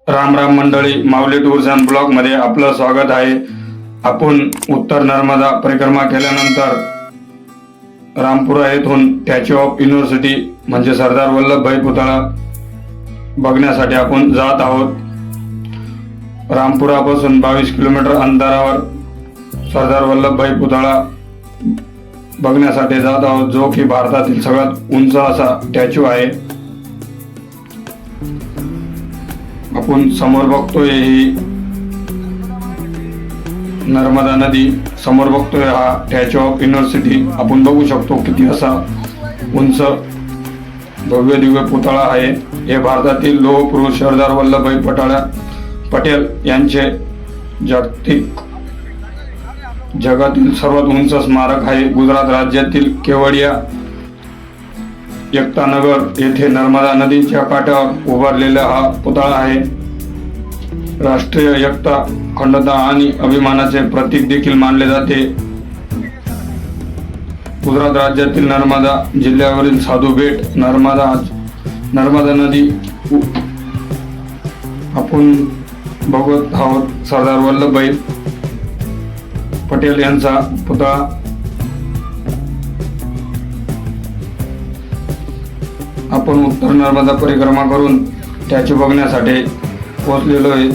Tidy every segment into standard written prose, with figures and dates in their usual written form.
राम राम मंडळी, माऊली tours and blog मध्ये आपलं स्वागत आहे. आपण उत्तर नर्मदा परिक्रमा केल्यानंतर रामपुरा येथून स्टॅच्यू ऑफ युनिव्हर्सिटी म्हणजे सरदार वल्लभभाई पुतळा बघण्यासाठी आपण जात आहोत. रामपुरापासून 22 किलोमीटर अंतरावर सरदार वल्लभभाई पुतळा बघण्यासाठी जात आहोत, जो की भारतातील सगळ्यात उंच असा स्टॅच्यू आहे. आपण समोर बघतोय ही नर्मदा नदी, समोर बघतोय हा स्टॅच्यू ऑफ युनिव्हर्सिटी. आपण बघू शकतो किती असा उंच भव्य दिव्य पुतळा आहे. हे भारतातील लोह पुरुष सरदार वल्लभभाई पटेल यांचे जगातील सर्वात उंच स्मारक आहे. गुजरात राज्यातील केवडिया एकतानगर येथे नर्मदा नदीच्या काठावर उभारलेला हा पुतळा आहे. राष्ट्रीय एकता, अखंडता आणि अभिमानाचे प्रतीक देखील मानले जाते. गुजरात राज्यातील नर्मदा जिल्ह्यावरील साधू बेट नर्मदा नदी आपण बघत आहोत. सरदार वल्लभभाई पटेल यांचा पुतळा. आपण उत्तर नर्मदा परिक्रमा करून स्टॅच्यू बघण्यासाठी पोहोचलेलो आहे.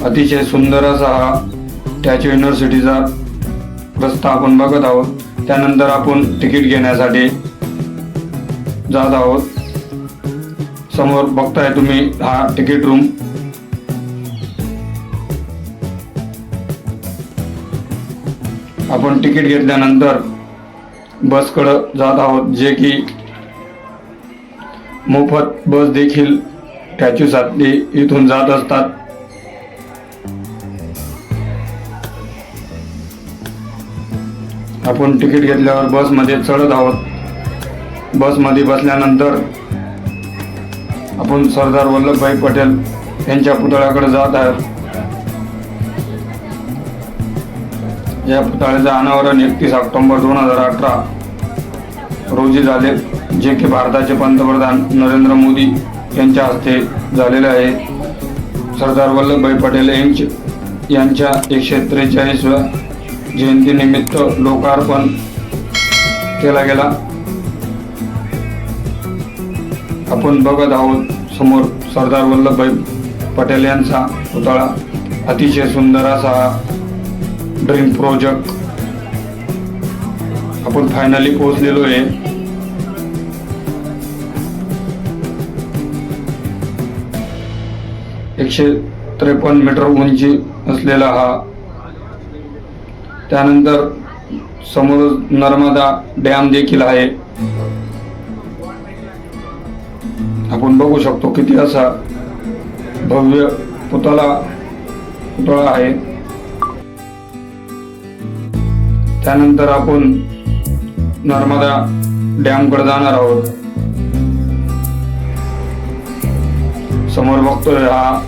अतिशय सुंदर असा हा स्टॅच्यू युनिव्हर्सिटीचा रस्ता आपण बघत आहोत. त्यानंतर आपण तिकीट घेण्यासाठी जात आहोत. समोर बघताय तुम्ही हा तिकीट रूम. आपण तिकीट घेतल्यानंतर बसकडे जात आहोत, जे की मोफत बस देखील स्टॅच्यू साठी इथून जात असतात. आपण तिकीट घेतल्यावर बसमध्ये चढत आहोत. बसमध्ये बसल्यानंतर आपण सरदार वल्लभभाई पटेल यांच्या पुतळ्याकडे जात आहोत. या पुतळ्याचे अनावरण 31 ऑक्टोबर 2018 रोजी झाले, जे की भारताचे पंतप्रधान नरेंद्र मोदी यांच्या हस्ते झालेले आहे. सरदार वल्लभभाई पटेल यांच्या 143व्या जयंतीनिमित्त लोकार्पण केला गेला. आपण बघत आहोत समोर सरदार वल्लभभाई पटेल यांचा पुतळा. अतिशय सुंदर असा ड्रीम प्रोजेक्ट आपण फायनली पोहोचलेलो आहे. एकशे 53 मीटर उंची असलेला हा. त्यानंतर समोर नर्मदा डॅम देखील आहे. आपण बघू शकतो किती असा भव्य पुतळा आहे. त्यानंतर आपण नर्मदा डॅम कडे जाणार आहोत. समोर बघतोय हा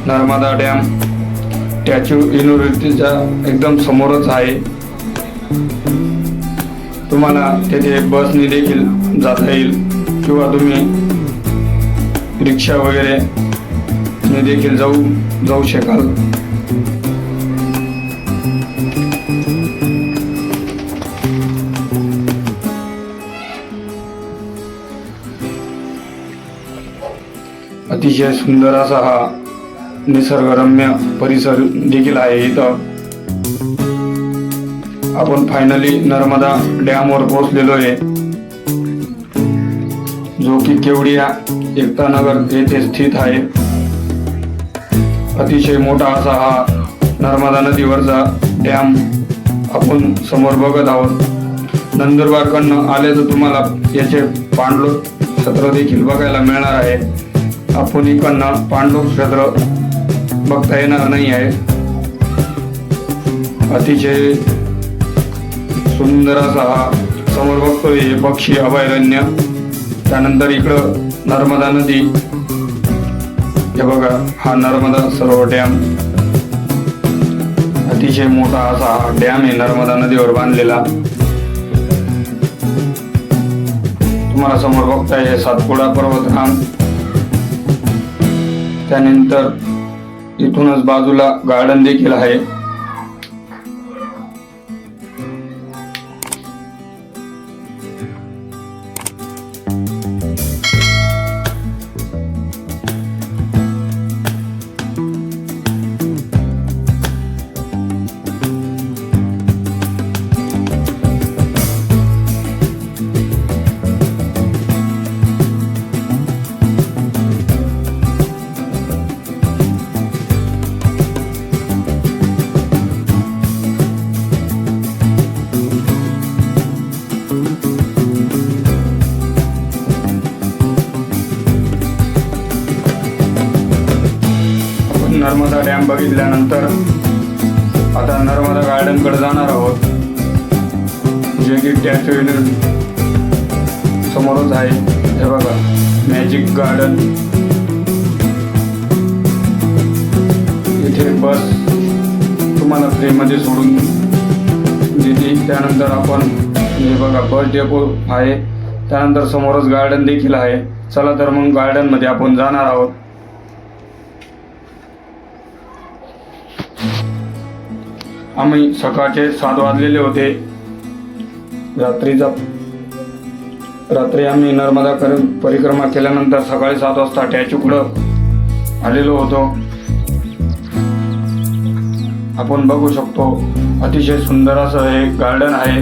नर्मदा डॅम स्टॅच्यू युनिव्हर्सिटीच्या एकदम समोरच आहे. तुम्हाला तेथे बसने देखील जाता येईल किंवा तुम्ही रिक्षा वगैरे ने देखील जाऊ शकाल. अतिशय सुंदर असा हा निसर्गरम्य परिसर देखील आहे. इथं आपण फायनली नर्मदा डॅमवर पोहोचलेलो आहे, जो की केवडिया एकतानगर येथे स्थित आहे. अतिशय मोठा असा हा नर्मदा नदीवरचा डॅम आपण समोर बघत आहोत. नंदुरबारकडनं आले तर तुम्हाला याचे पाणलोट क्षेत्र देखील बघायला मिळणार आहे. आपण इकडनं पाणलोट क्षेत्र बघता येणार नाही आहे. अतिशय सुंदर असा हा समोर बघतोय हे पक्षी अभयारण्य. त्यानंतर इकडं नर्मदा नदी. हे बघा हा नर्मदा सरोवर डॅम. अतिशय मोठा असा हा डॅम आहे नर्मदा नदीवर बांधलेला. तुम्हाला समोर बघताय हे सातपुडा पर्वतरांग. त्यानंतर इथूनच बाजूला गार्डन देखील आहे. नर्मदा डॅम बघितल्यानंतर आता नर्मदा गार्डनकडे जाणार आहोत, जे की टॅच्यू समोरच आहे. हे बघा, मॅजिक गार्डन. इथे बस तुम्हाला फ्रीमध्ये सोडून देते. त्यानंतर आपण हे बघा बस डेपो आहे. त्यानंतर समोरच गार्डन देखील आहे. चला तर मग गार्डनमध्ये आपण जाणार आहोत. आम्ही सकाळचे 7 वाजलेले होते. रात्री आम्ही नर्मदा परिक्रमा केल्यानंतर सकाळी 7 वाजता टॅच्यूकडं आलेलो होतो. आपण बघू शकतो, अतिशय सुंदर असं हे गार्डन आहे.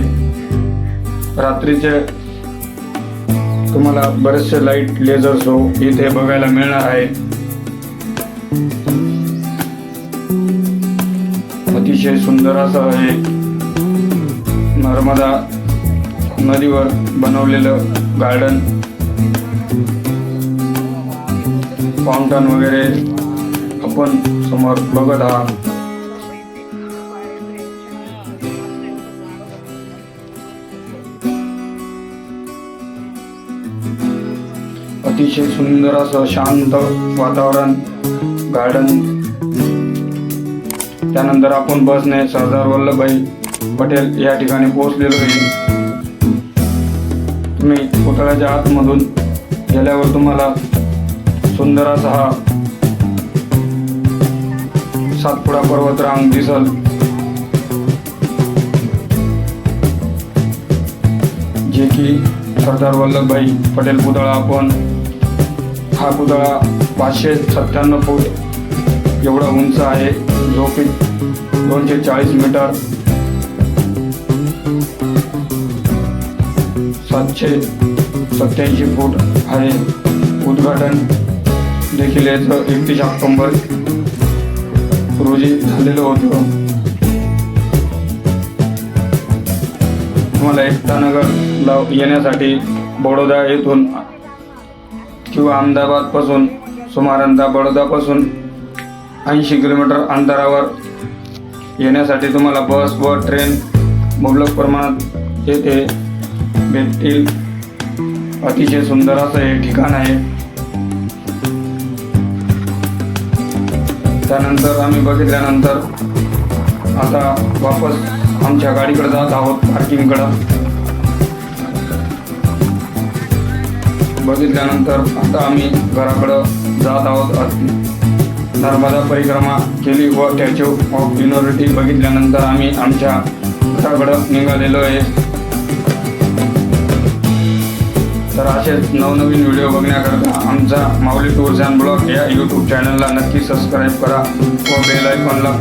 रात्रीचे तुम्हाला बरेचसे लाईट लेझर शो इथे बघायला मिळणार आहे. अतिशय सुंदर असं हे नर्मदा नदीवर बनवलेलं गार्डन. फाउंटन वगैरे आपण समोर बघत आहात. अतिशय सुंदर असं शांत वातावरण गार्डन. त्यानंतर आपण बसने सरदार वल्लभभाई पटेल या ठिकाणी पोहोचलेलो आहे. तुम्ही पुतळ्याच्या आतमधून गेल्यावर तुम्हाला सुंदर असा हा सातपुडा पर्वतरांग दिसल, जे की सरदार वल्लभभाई पटेल पुतळा. आपण हा पुतळा 597 फूट एवढा उंच आहे, जो की 240 मीटर 787 फूट आहे. उद्घाटन देखील याचं 31 ऑक्टोबर रोजी झालेलं होतं. तुम्हाला एकतानगरला येण्यासाठी बडोदा येथून किंवा अहमदाबादपासून सुमारांता बडोदापासून 80 किलोमीटर अंतरावर येण्यासाठी तुम्हाला बस व ट्रेन मुबलक प्रमाणात येथे भेटतील. अतिशय सुंदर असं हे ठिकाण आहे. त्यानंतर आम्ही बघितल्यानंतर आता वापस आमच्या गाडीकडे जात आहोत, पार्किंगकडं. बघितल्यानंतर आता आम्ही घराकडं जात आहोत. नर्मदा परिक्रमा केली व स्टॅच्यू ऑफ युनिटी बघितल्यानंतर आम्ही आमच्या घराकडं निघालेलो आहे. तर असेच नवनवीन व्हिडिओ बघण्याकरता आमचा माऊली टूर्स अँड ब्लॉग या यूट्यूब चॅनलला नक्की सबस्क्राईब करा व बेल आयकॉनला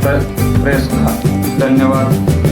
प्रेस करा. धन्यवाद.